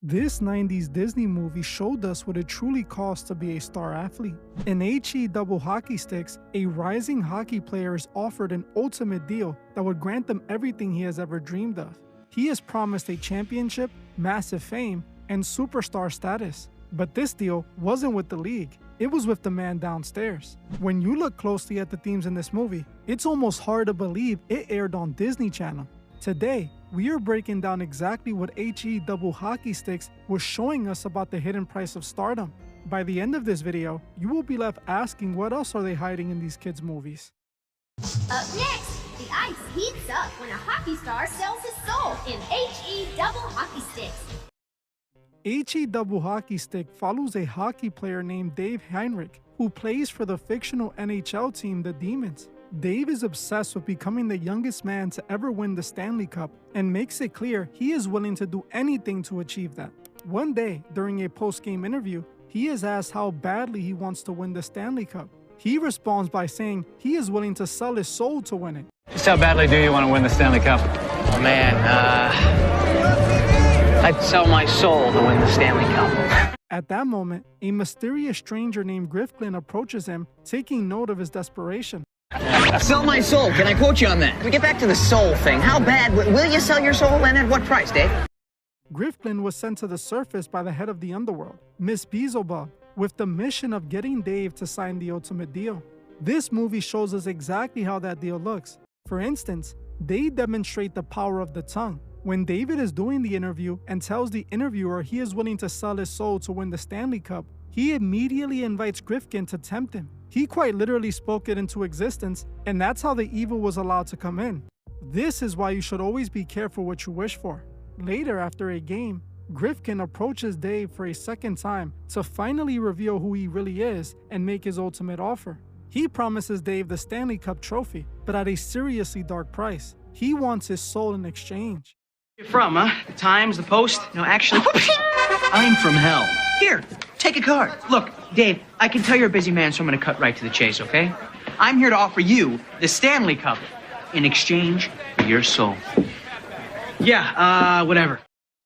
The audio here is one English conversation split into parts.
This 90s Disney movie showed us what it truly costs to be a star athlete. In HE double hockey sticks, a rising hockey player is offered an ultimate deal that would grant them everything he has ever dreamed of. He is promised a championship, massive fame, and superstar status. But this deal wasn't with the league, it was with the man downstairs. When you look closely at the themes in this movie, it's almost hard to believe it aired on Disney Channel. Today, we are breaking down exactly what HE double hockey sticks was showing us about the hidden price of stardom. By the end of this video, you will be left asking what else are they hiding in these kids' movies. Up next, the ice heats up when a hockey star sells his soul in HE double hockey sticks. HE double hockey stick follows a hockey player named Dave Heinrich, who plays for the fictional NHL team the Demons. Dave is obsessed with becoming the youngest man to ever win the Stanley Cup and makes it clear he is willing to do anything to achieve that. One day, during a post-game interview, he is asked how badly he wants to win the Stanley Cup. He responds by saying he is willing to sell his soul to win it. Just how badly do you want to win the Stanley Cup? Oh man, I'd sell my soul to win the Stanley Cup. At that moment, a mysterious stranger named Griffin approaches him, taking note of his desperation. Sell my soul. Can I quote you on that? We get back to the soul thing. How bad will you sell your soul and at what price, Dave? Griffin was sent to the surface by the head of the underworld, Miss Beelzebub, with the mission of getting Dave to sign the ultimate deal. This movie shows us exactly how that deal looks. For instance, they demonstrate the power of the tongue. When David is doing the interview and tells the interviewer he is willing to sell his soul to win the Stanley Cup, he immediately invites Griffin to tempt him. He quite literally spoke it into existence, and that's how the evil was allowed to come in. This is why you should always be careful what you wish for. Later, after a game, Griffin approaches Dave for a second time to finally reveal who he really is and make his ultimate offer. He promises Dave the Stanley Cup trophy, but at a seriously dark price. He wants his soul in exchange. You're from, huh? The Times, the Post? No, actually, I'm from hell. Here, take a card. Look, Dave, I can tell you're a busy man, so I'm going to cut right to the chase, okay? I'm here to offer you the Stanley Cup in exchange for your soul. Yeah, whatever.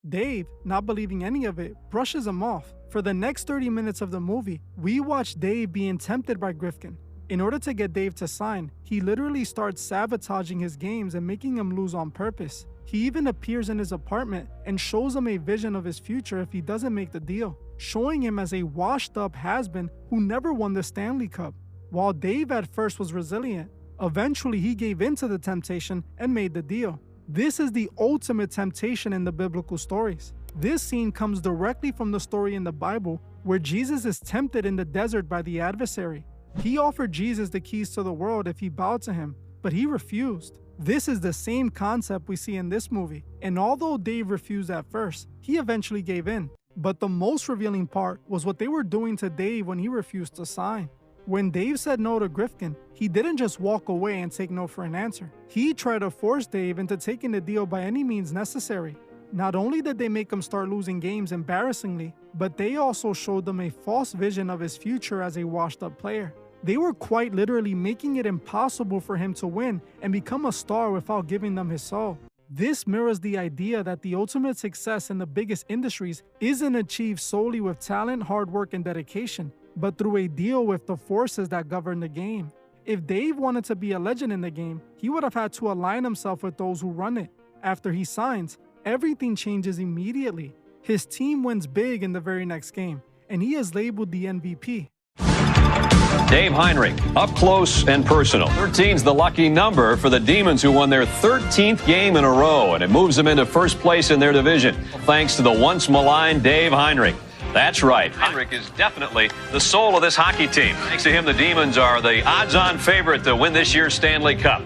Dave, not believing any of it, brushes him off. For the next 30 minutes of the movie, we watch Dave being tempted by Griffin. In order to get Dave to sign, he literally starts sabotaging his games and making him lose on purpose. He even appears in his apartment and shows him a vision of his future if he doesn't make the deal, showing him as a washed-up has-been who never won the Stanley Cup. While Dave at first was resilient, eventually he gave in to the temptation and made the deal. This is the ultimate temptation in the biblical stories. This scene comes directly from the story in the Bible where Jesus is tempted in the desert by the adversary. He offered Jesus the keys to the world if he bowed to him, but he refused. This is the same concept we see in this movie, and although Dave refused at first, he eventually gave in. But the most revealing part was what they were doing to Dave when he refused to sign. When Dave said no to Griffin, he didn't just walk away and take no for an answer. He tried to force Dave into taking the deal by any means necessary. Not only did they make him start losing games embarrassingly, but they also showed them a false vision of his future as a washed-up player. They were quite literally making it impossible for him to win and become a star without giving them his soul. This mirrors the idea that the ultimate success in the biggest industries isn't achieved solely with talent, hard work, and dedication, but through a deal with the forces that govern the game. If Dave wanted to be a legend in the game, he would have had to align himself with those who run it. After he signs, everything changes immediately. His team wins big in the very next game, and he is labeled the MVP. Dave Heinrich, up close and personal. 13's the lucky number for the Demons, who won their 13th game in a row, and it moves them into first place in their division, thanks to the once maligned Dave Heinrich. That's right, Heinrich is definitely the soul of this hockey team. Thanks to him, the Demons are the odds-on favorite to win this year's Stanley Cup.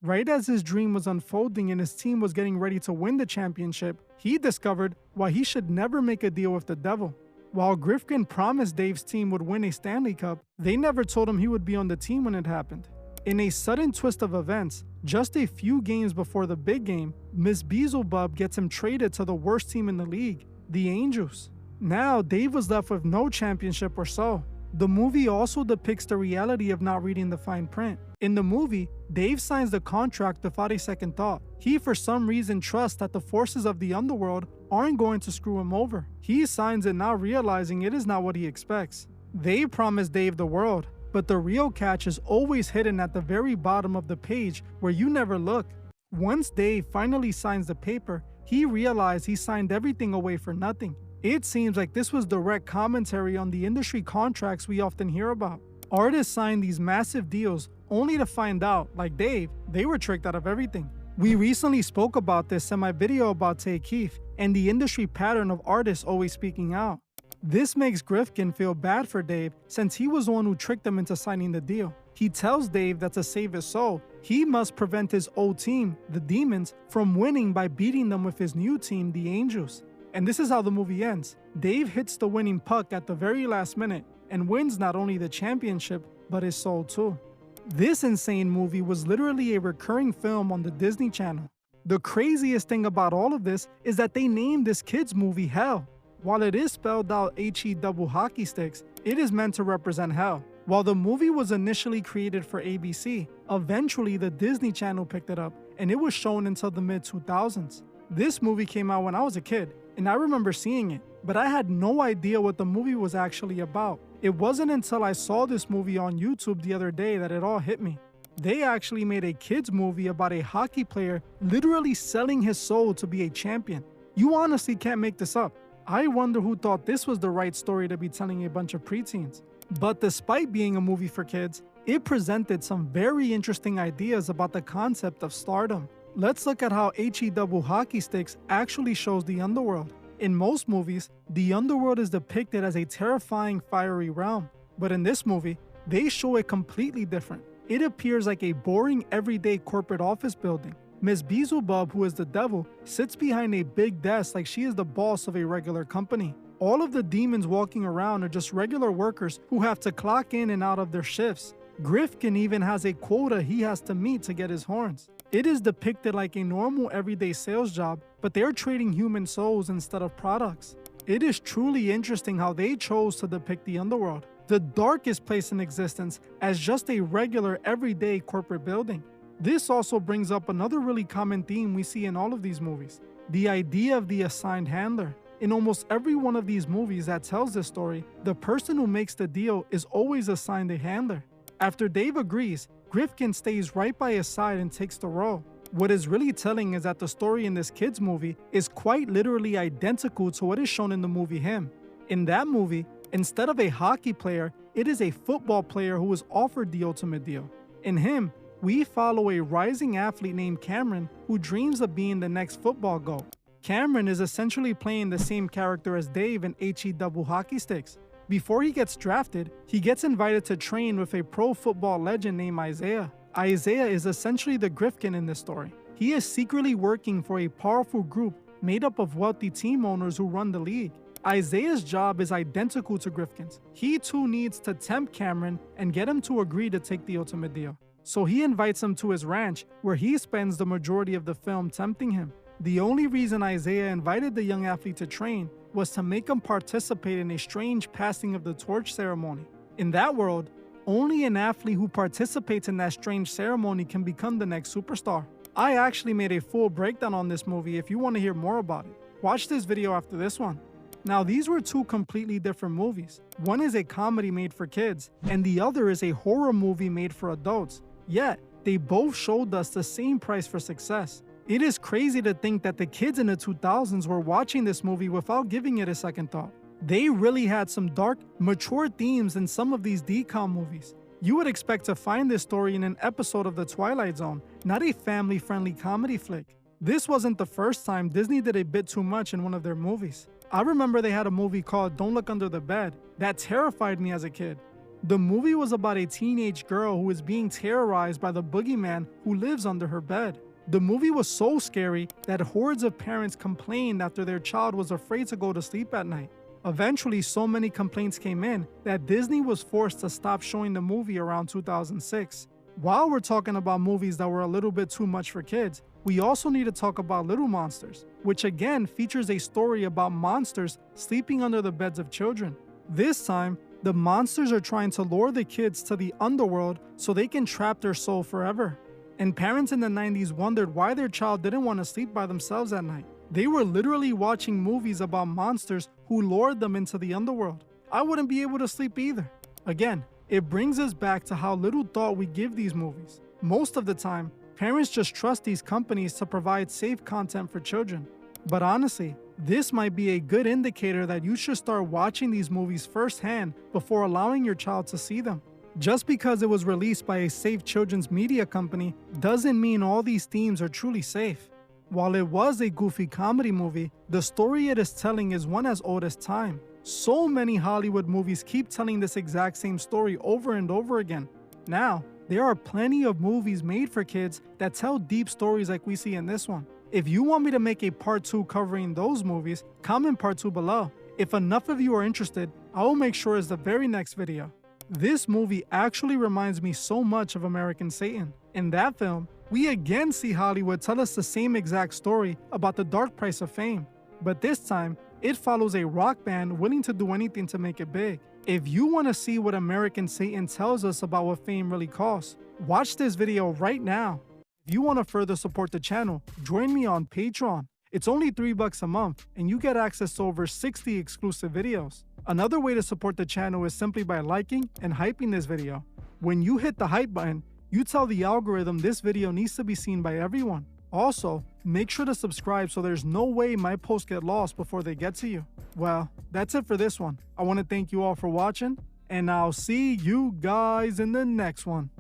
Right as his dream was unfolding and his team was getting ready to win the championship, he discovered why he should never make a deal with the devil. While Griffin promised Dave's team would win a Stanley Cup, they never told him he would be on the team when it happened. In a sudden twist of events, just a few games before the big game, Miss Beelzebub gets him traded to the worst team in the league, the Angels. Now, Dave was left with no championship or so. The movie also depicts the reality of not reading the fine print. In the movie, Dave signs the contract without a second thought. He for some reason trusts that the forces of the underworld aren't going to screw him over. He signs it not realizing it is not what he expects. They promise Dave the world, but the real catch is always hidden at the very bottom of the page where you never look. Once Dave finally signs the paper, he realized he signed everything away for nothing. It seems like this was direct commentary on the industry contracts we often hear about. Artists sign these massive deals only to find out, like Dave, they were tricked out of everything. We recently spoke about this in my video about Tay Keith and the industry pattern of artists always speaking out. This makes Grifkin feel bad for Dave since he was the one who tricked him into signing the deal. He tells Dave that to save his soul, he must prevent his old team, the Demons, from winning by beating them with his new team, the Angels. And this is how the movie ends. Dave hits the winning puck at the very last minute and wins not only the championship, but his soul too. This insane movie was literally a recurring film on the Disney Channel. The craziest thing about all of this is that they named this kids movie Hell. While it is spelled out H-E double hockey sticks, it is meant to represent hell. While the movie was initially created for ABC, eventually the Disney Channel picked it up and it was shown until the mid-2000s. This movie came out when I was a kid, and I remember seeing it, but I had no idea what the movie was actually about. It wasn't until I saw this movie on YouTube the other day that it all hit me. They actually made a kids movie about a hockey player literally selling his soul to be a champion. You honestly can't make this up. I wonder who thought this was the right story to be telling a bunch of preteens. But despite being a movie for kids, it presented some very interesting ideas about the concept of stardom. Let's look at how H-E double hockey sticks actually shows the underworld. In most movies, the underworld is depicted as a terrifying fiery realm. But in this movie, they show it completely different. It appears like a boring everyday corporate office building. Ms. Beelzebub, who is the devil, sits behind a big desk like she is the boss of a regular company. All of the demons walking around are just regular workers who have to clock in and out of their shifts. Grifkin even has a quota he has to meet to get his horns. It is depicted like a normal everyday sales job, but they're trading human souls instead of products. It is truly interesting how they chose to depict the underworld, the darkest place in existence, as just a regular everyday corporate building. This also brings up another really common theme we see in all of these movies, the idea of the assigned handler. In almost every one of these movies that tells this story, the person who makes the deal is always assigned a handler. After Dave agrees, Grifkin stays right by his side and takes the role. What is really telling is that the story in this kids movie is quite literally identical to what is shown in the movie Him. In that movie, instead of a hockey player, it is a football player who is offered the ultimate deal. In Him, we follow a rising athlete named Cameron who dreams of being the next football GOAT. Cameron is essentially playing the same character as Dave in H-E double hockey sticks. Before he gets drafted, he gets invited to train with a pro football legend named Isaiah. Isaiah is essentially the Grifkin in this story. He is secretly working for a powerful group made up of wealthy team owners who run the league. Isaiah's job is identical to Grifkin's. He too needs to tempt Cameron and get him to agree to take the ultimate deal. So he invites him to his ranch, where he spends the majority of the film tempting him. The only reason Isaiah invited the young athlete to train was to make him participate in a strange passing of the torch ceremony. In that world, only an athlete who participates in that strange ceremony can become the next superstar. I actually made a full breakdown on this movie if you want to hear more about it. Watch this video after this one. Now, these were two completely different movies. One is a comedy made for kids, and the other is a horror movie made for adults. Yet, they both showed us the same price for success. It is crazy to think that the kids in the 2000s were watching this movie without giving it a second thought. They really had some dark, mature themes in some of these dcom movies. You would expect to find this story in an episode of The Twilight Zone, not a family-friendly comedy flick. This wasn't the first time Disney did a bit too much in one of their movies. I remember they had a movie called Don't Look Under the Bed that terrified me as a kid. The movie was about a teenage girl who is being terrorized by the boogeyman who lives under her bed. The movie was so scary that hordes of parents complained after their child was afraid to go to sleep at night. Eventually, so many complaints came in that Disney was forced to stop showing the movie around 2006. While we're talking about movies that were a little bit too much for kids, we also need to talk about Little Monsters, which again features a story about monsters sleeping under the beds of children. This time, The monsters are trying to lure the kids to the underworld so they can trap their soul forever. And parents in the 90s wondered why their child didn't want to sleep by themselves at night. They were literally watching movies about monsters who lured them into the underworld. I wouldn't be able to sleep either. Again, it brings us back to how little thought we give these movies. Most of the time, parents just trust these companies to provide safe content for children. But honestly, this might be a good indicator that you should start watching these movies firsthand before allowing your child to see them. Just because it was released by a safe children's media company doesn't mean all these themes are truly safe. While it was a goofy comedy movie, the story it is telling is one as old as time. So many Hollywood movies keep telling this exact same story over and over again. Now, there are plenty of movies made for kids that tell deep stories like we see in this one. If you want me to make a part 2 covering those movies, comment part 2 below. If enough of you are interested, I will make sure it's the very next video. This movie actually reminds me so much of American Satan. In that film, we again see Hollywood tell us the same exact story about the dark price of fame. But this time, it follows a rock band willing to do anything to make it big. If you want to see what American Satan tells us about what fame really costs, watch this video right now. If you want to further support the channel, join me on Patreon. It's only $3 a month, and you get access to over 60 exclusive videos. Another way to support the channel is simply by liking and hyping this video. When you hit the hype button, you tell the algorithm this video needs to be seen by everyone. Also, make sure to subscribe so there's no way my posts get lost before they get to you. Well, that's it for this one. I want to thank you all for watching, and I'll see you guys in the next one.